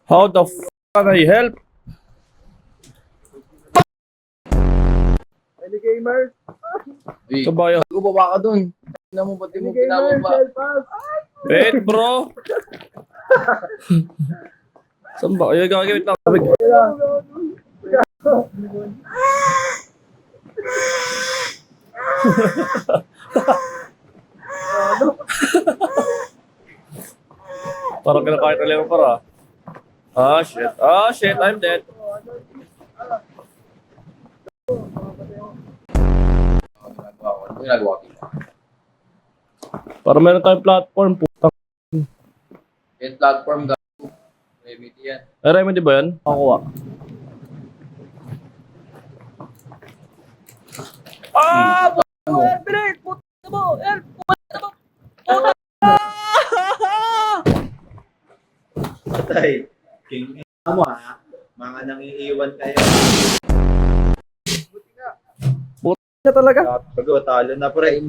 How the can I help? Any gamers? Kabayo. Bumaba ka dun. Tignan mo, ba't di mo pinababa? Help us! Wait, bro. Saan ba? Ay, gagawin lang. Sabi ko. Parang kinakahit ulit mo para. Ah, shit. Ah, shit. I'm dead. Ano ginagawa ko? Para meron tayong platform. Putang. Get platform gago. Remedy yan. Ay, remedy ba yan? Makuha. Ah! Bilis! Puta mo! Help! Puta mo! Puta! Patay. King mo ha. Mga nangiiwan kayo. Na talaga. Bago, talo na pre.